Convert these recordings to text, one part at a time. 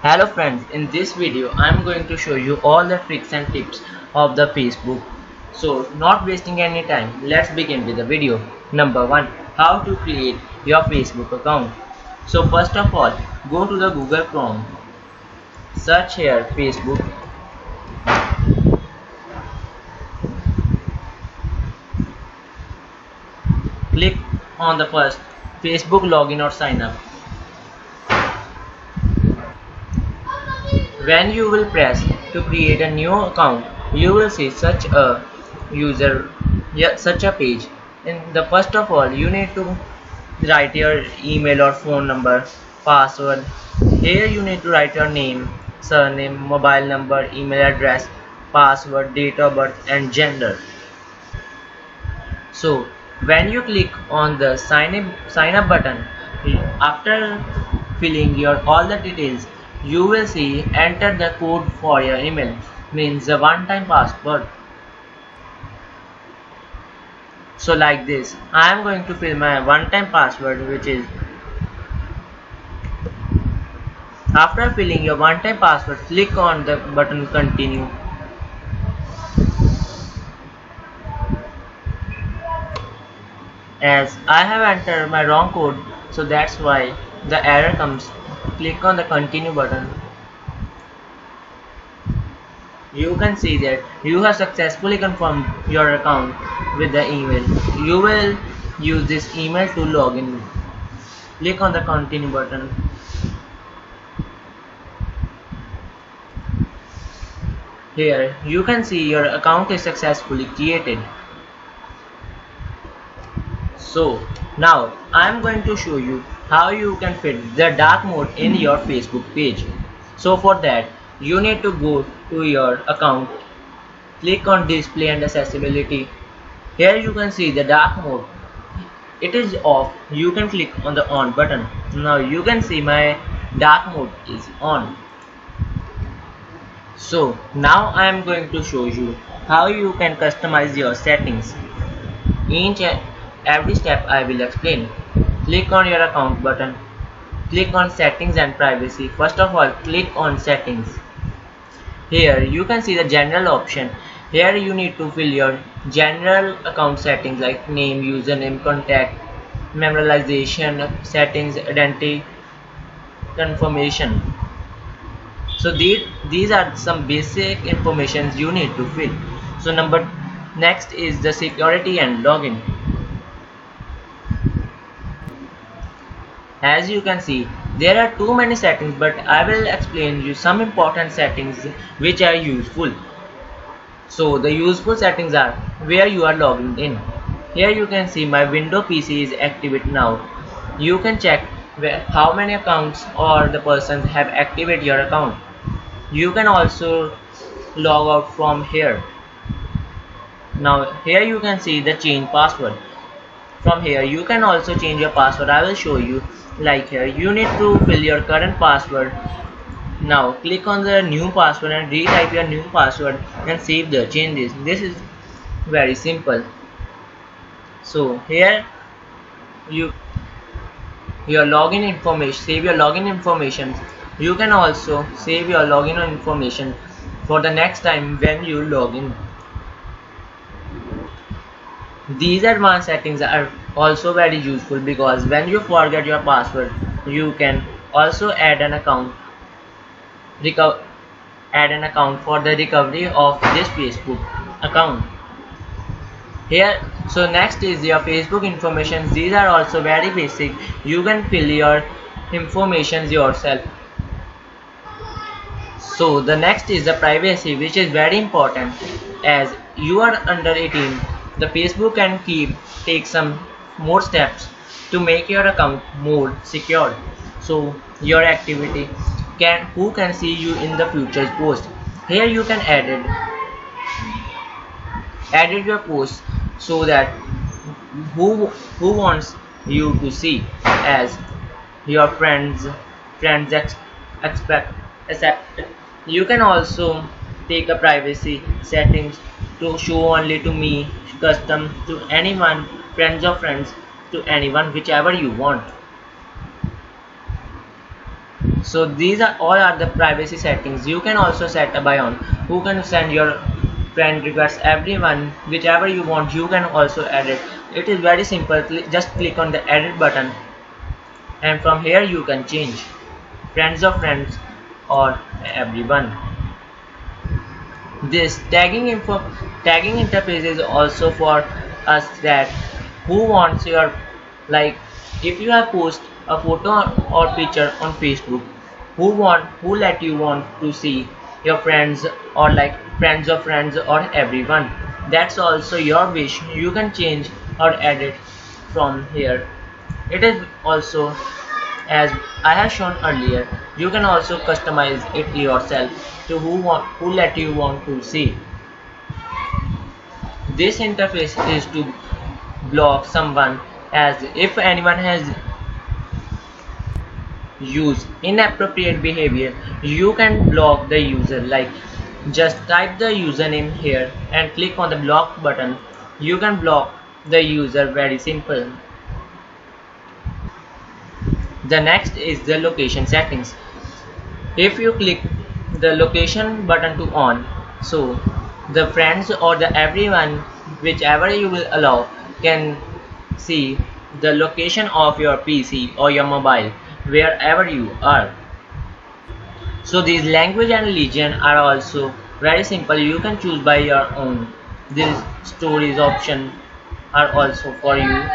Hello friends, in this video I am going to show you all the tricks and tips of the Facebook. So not wasting any time, let's begin with the video. Number 1. How to create your Facebook account. So first of all, go to the Google Chrome, search here Facebook, click on the first Facebook login or sign up. When you will press to create a new account, you will see such a user, such a page. In the first of all, you need to write your email or phone number, password. Here you need to write your name, surname, mobile number, email address, password, date of birth, and gender. So when you click on the sign up button, after filling your all the details, you will see enter the code for your email, means the one-time password. So like this, I am going to fill my one-time password, which is, after filling your one-time password, click on the button continue. As I have entered my wrong code, so that's why the error comes. Click on the continue button. You can see that you have successfully confirmed your account with the email. You will use this email to log in. Click on the continue button. Here you can see your account is successfully created. So now I am going to show you how you can fit the dark mode in your Facebook page. So for that, you need to go to your account, click on display and accessibility. Here you can see the dark mode. It is off. You can click on the on button. Now you can see my dark mode is on. So now I am going to show you how you can customize your settings. Each and every step I will explain. Click on your account button. Click on settings and privacy. First of all, click on settings. Here you can see the general option. Here you need to fill your general account settings like name, username, contact, memorization settings, identity confirmation. So these are some basic informations you need to fill. So next is the security and login. As you can see, there are too many settings, but I will explain you some important settings which are useful. So the useful settings are where you are logging in. Here you can see my Windows PC is activated now. You can check how many accounts or the persons have activated your account. You can also log out from here. Now here you can see the change password. From here you can also change your password. I will show you. Like here you need to fill your current password. Now click on the new password and retype your new password and save the changes. This is very simple. So here you your login information, save your login information. You can also save your login information for the next time when you log in. These advanced settings are also very useful because when you forget your password, you can also add an account for the recovery of this Facebook account. Here, so next is your Facebook information. These are also very basic. You can fill your information yourself. So the next is the privacy, which is very important. As you are under 18, the Facebook can take some more steps to make your account more secure. So your activity who can see you in the future post. Here you can edit your post so that who wants you to see, as your friends expect accept. You can also take a privacy settings to show only to me, custom to anyone, friends of friends, to anyone, whichever you want. So these are all are the privacy settings. You can also set a by on who can send your friend requests, everyone, whichever you want. You can also edit. It is very simple. Just click on the edit button, and from here you can change friends of friends or everyone. This tagging interface is also for us that who wants your, like, if you have post a photo or picture on Facebook, who let you want to see your friends, or like friends of friends or everyone. That's also your wish. You can change or edit from here. It is also, as I have shown earlier, you can also customize it yourself to who let you want to see. This interface is to block someone, as if anyone has used inappropriate behavior, you can block the user. Like, just type the username here and click on the block button. You can block the user, very simple. The next is the location settings. If you click the location button to on, so the friends or the everyone, whichever you will allow, can see the location of your PC or your mobile wherever you are. So these language and region are also very simple. You can choose by your own. These stories option are also for you.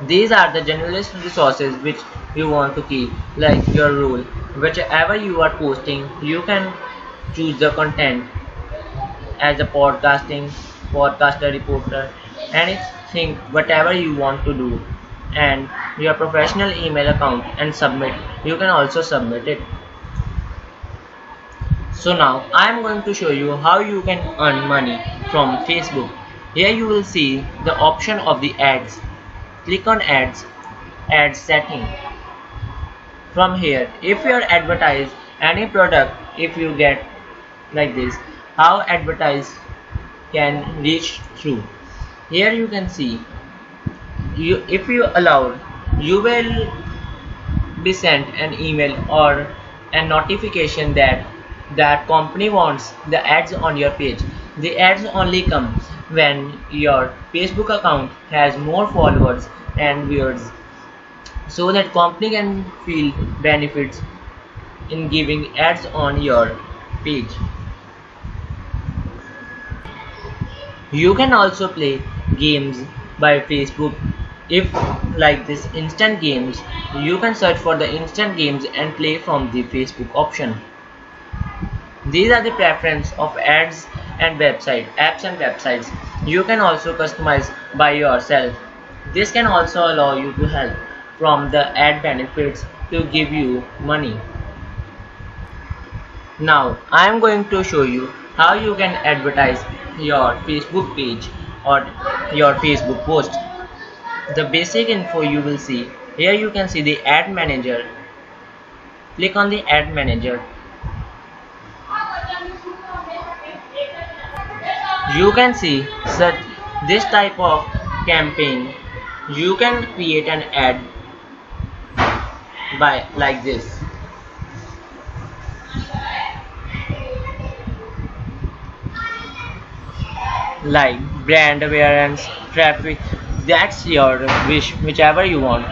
These are the generalist resources which you want to keep, like your rule. Whichever you are posting, you can choose the content as a podcaster, reporter, anything, whatever you want to do, and your professional email account and submit. You can also submit it. So now I am going to show you how you can earn money from Facebook. Here you will see the option of the ads. Click on ads setting. From here, if you are advertise any product, if you get like this, how advertise can reach through. Here you can see, if you allow, you will be sent an email or a notification that that company wants the ads on your page. The ads only come when your Facebook account has more followers and viewers, so that company can feel benefits in giving ads on your page. You can also play games by Facebook. If like this instant games, you can search for the instant games and play from the Facebook option. These are the preference of ads and apps and websites. You can also customize by yourself. This can also allow you to help from the ad benefits to give you money. Now I am going to show you how you can advertise your Facebook page or your Facebook post. The basic info you will see here. You can see the ad manager. Click on the ad manager. You can see such this type of campaign. You can create an ad by like this. Like brand awareness, traffic. That's your wish, whichever you want.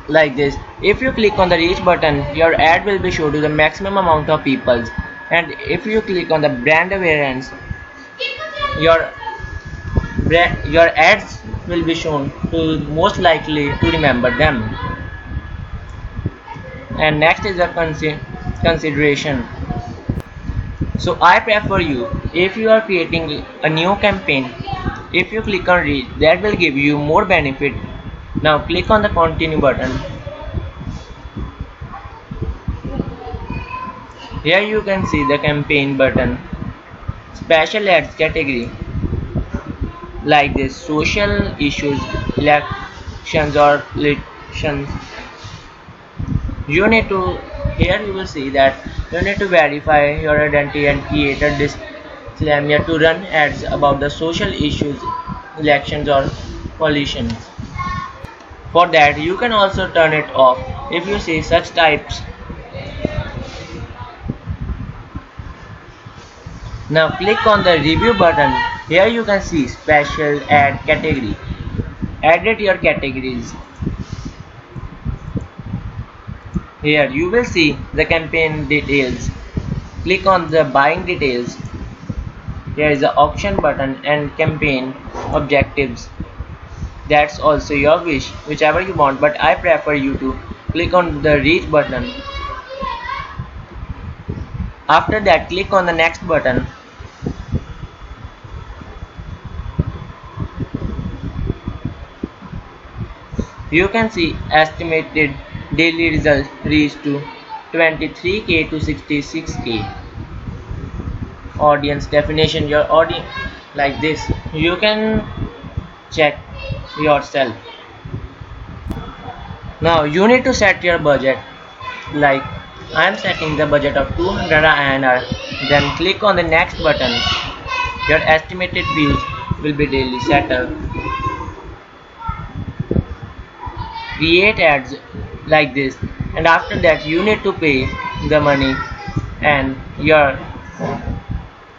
Like this. If you click on the reach button, your ad will be shown to the maximum amount of people. And if you click on the brand awareness, your your ads will be shown to most likely to remember them. And next is the consideration. So I prefer you, if you are creating a new campaign, if you click on reach, that will give you more benefit. Now click on the continue button. Here you can see the campaign button, special ads category, like this: social issues, elections or elections. You need to, here you will see that you need to verify your identity and create a disclaimer to run ads about the social issues, elections or coalitions. For that you can also turn it off if you see such types. Now click on the review button. Here you can see special add category. Edit your categories. Here you will see the campaign details. Click on the buying details. Here is the auction button and campaign objectives. That's also your wish, whichever you want, but I prefer you to click on the reach button. After that, click on the next button. You can see estimated daily results reached to 23k to 66k. Audience definition, your audience like this. You can check yourself. Now you need to set your budget. Like I am setting the budget of 200 INR. Then click on the next button. Your estimated views will be daily settled. Create ads like this, and after that you need to pay the money and your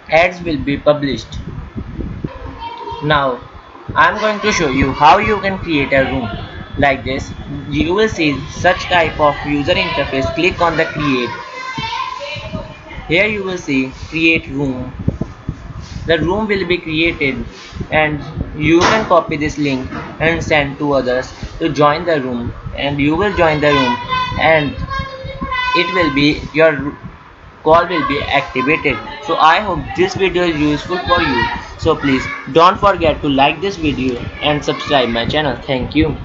ads will be published. Now I'm going to show you how you can create a room like this. You will see such type of user interface. Click on the create. Here you will see create room. The room will be created and you can copy this link and send to others to join the room, and you will join the room and it will be your call will be activated. So I hope this video is useful for you. So please don't forget to like this video and subscribe my channel. Thank you.